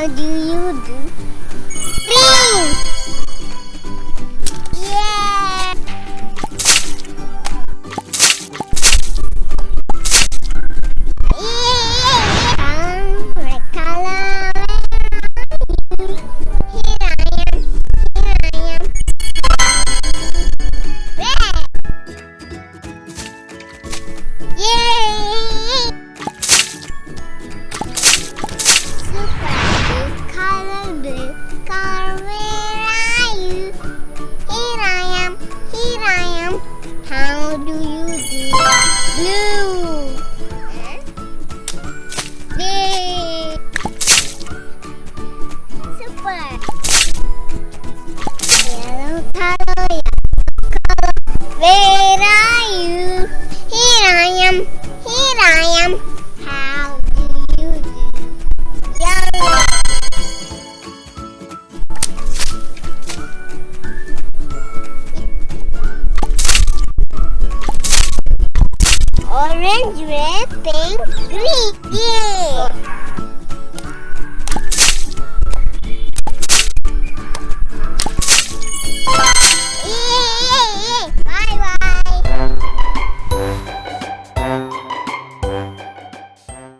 How do you do? Green! Yeah! My color, where are you? Here I am, here I am. Red! Yay! Super blue color, where are you? Here I am, here I am. How do you do? Blue! Yay! Super! Yellow color, where are you? Here I am, here I am. How do you do? Yellow. Orange, red, pink, green. Yeah.